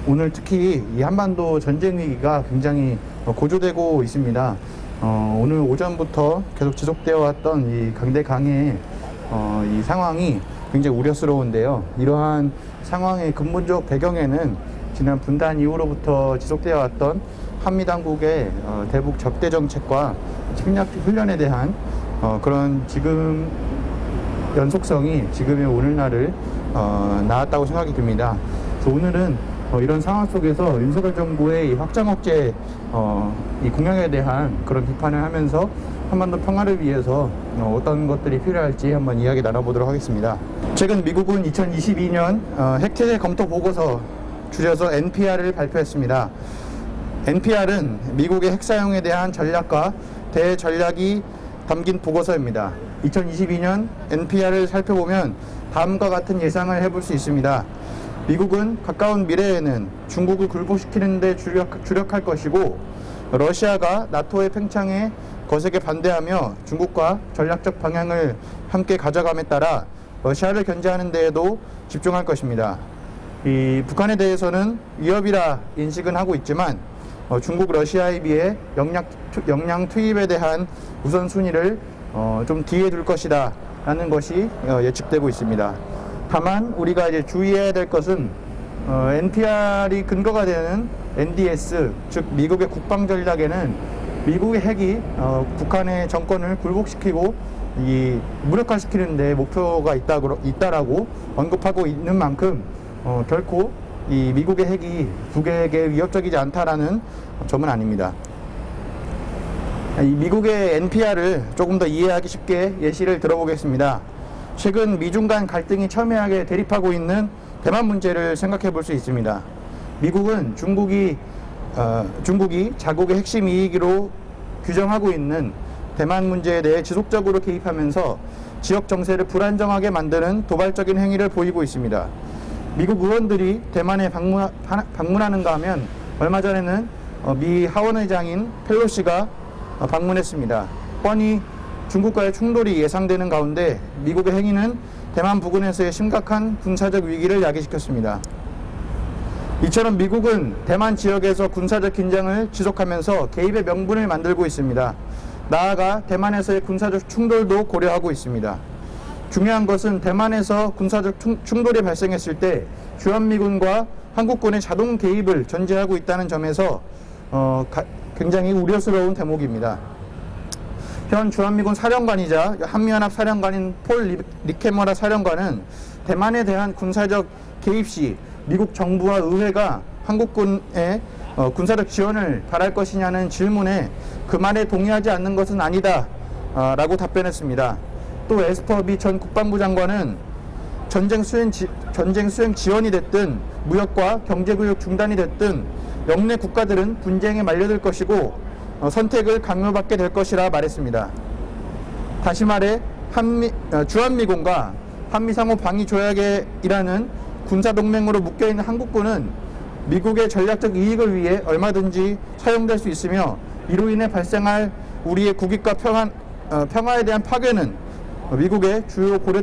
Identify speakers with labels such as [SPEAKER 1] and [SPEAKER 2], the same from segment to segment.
[SPEAKER 1] 오늘 특히 이 한반도 전쟁 위기가 굉장히 고조되고 있습니다. 오늘 오전부터 계속 지속되어 왔던 이 강대강의 이 상황이 굉장히 우려스러운데요. 이러한 상황의 근본적 배경에는 지난 분단 이후로부터 지속되어 왔던 한미 당국의 대북 적대 정책과 침략 훈련에 대한 그런 지금 연속성이 지금의 오늘날을 낳았다고 생각이 듭니다. 그래서 오늘은 이런 상황 속에서 윤석열 정부의 이 확장 억제 이 공약에 대한 그런 비판을 하면서 한반도 평화를 위해서 어떤 것들이 필요할지 한번 이야기 나눠보도록 하겠습니다. 최근 미국은 2022년 핵체제 검토 보고서, 줄여서 NPR을 발표했습니다. NPR은 미국의 핵 사용에 대한 전략과 대전략이 담긴 보고서입니다. 2022년 NPR을 살펴보면 다음과 같은 예상을 해볼 수 있습니다. 미국은 가까운 미래에는 중국을 굴복시키는 데 주력할 것이고, 러시아가 나토의 팽창에 거세게 반대하며 중국과 전략적 방향을 함께 가져감에 따라 러시아를 견제하는 데에도 집중할 것입니다. 이 북한에 대해서는 위협이라 인식은 하고 있지만 중국, 러시아에 비해 역량 투입에 대한 우선순위를 좀 뒤에 둘 것이다 라는 것이 예측되고 있습니다. 다만 우리가 이제 주의해야 될 것은 NPR이 근거가 되는 NDS, 즉 미국의 국방 전략에는 미국의 핵이 북한의 정권을 굴복시키고 이 무력화시키는 데 목표가 있다라고 언급하고 있는 만큼 결코 이 미국의 핵이 북에게 위협적이지 않다라는 점은 아닙니다. 이 미국의 NPR을 조금 더 이해하기 쉽게 예시를 들어보겠습니다. 최근 미중 간 갈등이 첨예하게 대립하고 있는 대만 문제를 생각해 볼 수 있습니다. 미국은 중국이 자국의 핵심 이익으로 규정하고 있는 대만 문제에 대해 지속적으로 개입하면서 지역 정세를 불안정하게 만드는 도발적인 행위를 보이고 있습니다. 미국 의원들이 대만에 방문하는가 하면 얼마 전에는 미 하원의장인 펠로시가 방문했습니다. 뻔히 중국과의 충돌이 예상되는 가운데 미국의 행위는 대만 부근에서의 심각한 군사적 위기를 야기시켰습니다. 이처럼 미국은 대만 지역에서 군사적 긴장을 지속하면서 개입의 명분을 만들고 있습니다. 나아가 대만에서의 군사적 충돌도 고려하고 있습니다. 중요한 것은 대만에서 군사적 충돌이 발생했을 때 주한미군과 한국군의 자동 개입을 전제하고 있다는 점에서 굉장히 우려스러운 대목입니다. 현 주한미군 사령관이자 한미연합 사령관인 폴 리케머라 사령관은 대만에 대한 군사적 개입 시 미국 정부와 의회가 한국군의 군사적 지원을 바랄 것이냐는 질문에 그 말에 동의하지 않는 것은 아니다 라고 답변했습니다. 또 에스퍼비 전 국방부 장관은 전쟁 수행 지연이 됐든 무역과 경제교육 중단이 됐든 영내 국가들은 분쟁에 말려들 것이고 선택을 강요받게 될 것이라 말했습니다. 다시 말해 주한미군과 한미상호 방위조약이라는 군사동맹으로 묶여있는 한국군은 미국의 전략적 이익을 위해 얼마든지 사용될 수 있으며 이로 인해 발생할 우리의 국익과 평화에 대한 파괴는 미국의 주요 고려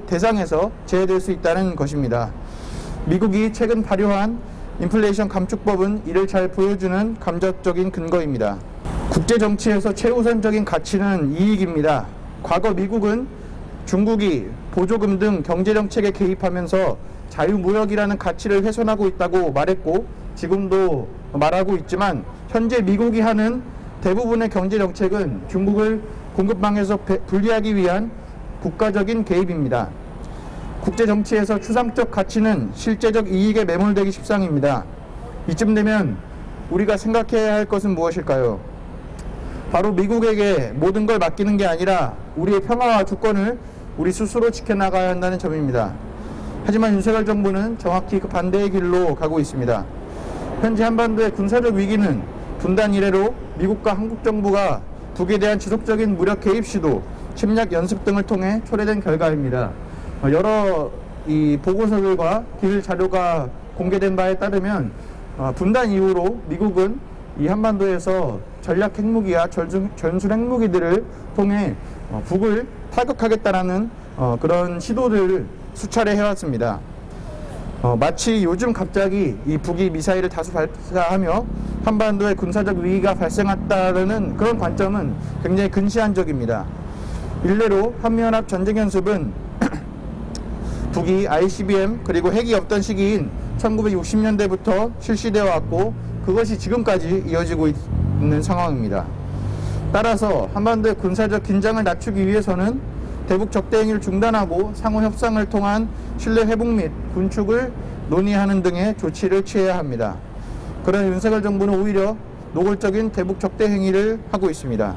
[SPEAKER 1] 대상에서 제외될 수 있다는 것입니다. 미국이 최근 발효한 인플레이션 감축법은 이를 잘 보여주는 감각적인 근거입니다. 국제정치에서 최우선적인 가치는 이익입니다. 과거 미국은 중국이 보조금 등 경제정책에 개입하면서 자유무역이라는 가치를 훼손하고 있다고 말했고 지금도 말하고 있지만 현재 미국이 하는 대부분의 경제정책은 중국을 공급망에서 분리하기 위한 국가적인 개입입니다. 국제정치에서 추상적 가치는 실제적 이익에 매몰되기 십상입니다. 이쯤 되면 우리가 생각해야 할 것은 무엇일까요? 바로 미국에게 모든 걸 맡기는 게 아니라 우리의 평화와 주권을 우리 스스로 지켜나가야 한다는 점입니다. 하지만 윤석열 정부는 정확히 그 반대의 길로 가고 있습니다. 현재 한반도의 군사적 위기는 분단 이래로 미국과 한국 정부가 북에 대한 지속적인 무력 개입 시도, 침략 연습 등을 통해 초래된 결과입니다. 여러 이 보고서들과 기밀 자료가 공개된 바에 따르면 분단 이후로 미국은 이 한반도에서 전략 핵무기와 전술 핵무기들을 통해 북을 타격하겠다라는 그런 시도들을 수차례 해왔습니다. 마치 요즘 갑자기 이 북이 미사일을 다수 발사하며 한반도에 군사적 위기가 발생했다는 그런 관점은 굉장히 근시안적입니다. 일례로 한미연합 전쟁연습은 북이 ICBM 그리고 핵이 없던 시기인 1960년대부터 실시되어 왔고 그것이 지금까지 이어지고 있는 상황입니다. 따라서 한반도의 군사적 긴장을 낮추기 위해서는 대북 적대 행위를 중단하고 상호 협상을 통한 신뢰 회복 및 군축을 논의하는 등의 조치를 취해야 합니다. 그러나 윤석열 정부는 오히려 노골적인 대북 적대 행위를 하고 있습니다.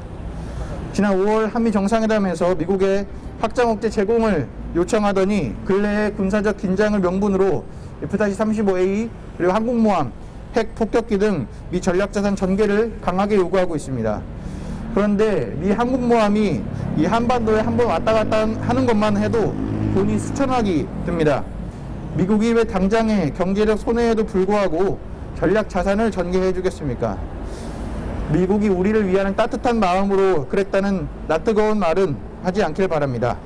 [SPEAKER 1] 지난 5월 한미 정상회담에서 미국의 확장 억제 제공을 요청하더니 근래의 군사적 긴장을 명분으로 F-35A 그리고 항공모함, 핵 폭격기 등 미 전략자산 전개를 강하게 요구하고 있습니다. 그런데 미 항공모함이 이 한반도에 한번 왔다 갔다 하는 것만 해도 돈이 수천억이 듭니다. 미국이 왜 당장의 경제력 손해에도 불구하고 전략 자산을 전개해 주겠습니까? 미국이 우리를 위하는 따뜻한 마음으로 그랬다는 낯뜨거운 말은 하지 않길 바랍니다.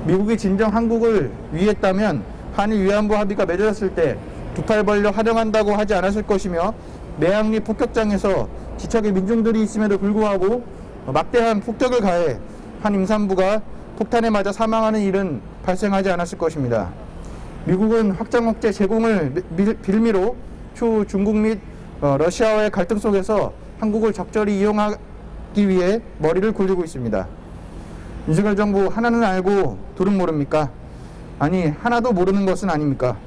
[SPEAKER 1] 미국이 진정 한국을 위했다면 한일 위안부 합의가 맺어졌을 때 두 팔 벌려 환영한다고 하지 않았을 것이며 매항리 폭격장에서 지척의 민중들이 있음에도 불구하고 막대한 폭격을 가해 한 임산부가 폭탄에 맞아 사망하는 일은 발생하지 않았을 것입니다. 미국은 확장 억제 제공을 빌미로 추후 중국 및 러시아와의 갈등 속에서 한국을 적절히 이용하기 위해 머리를 굴리고 있습니다. 윤석열 정부 하나는 알고 둘은 모릅니까? 아니 하나도 모르는 것은 아닙니까?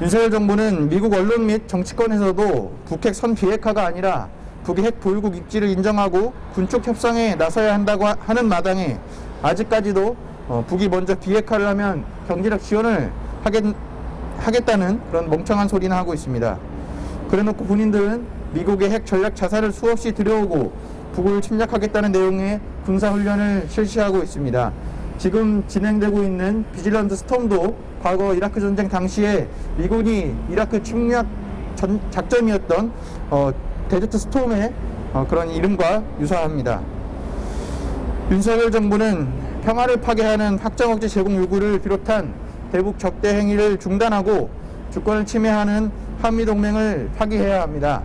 [SPEAKER 1] 윤석열 정부는 미국 언론 및 정치권에서도 북핵 선 비핵화가 아니라 북의 핵 보유국 입지를 인정하고 군축 협상에 나서야 한다고 하는 마당에 아직까지도 북이 먼저 비핵화를 하면 경제적 지원을 하겠다는 그런 멍청한 소리나 하고 있습니다. 그래놓고 본인들은 미국의 핵 전략 자산을 수없이 들여오고 북을 침략하겠다는 내용의 군사훈련을 실시하고 있습니다. 지금 진행되고 있는 비질런트 스톰도 과거 이라크 전쟁 당시에 미군이 이라크 침략 작전이었던 데저트 스톰의 그런 이름과 유사합니다. 윤석열 정부는 평화를 파괴하는 확장 억제 제공 요구를 비롯한 대북 적대 행위를 중단하고 주권을 침해하는 한미동맹을 파기해야 합니다.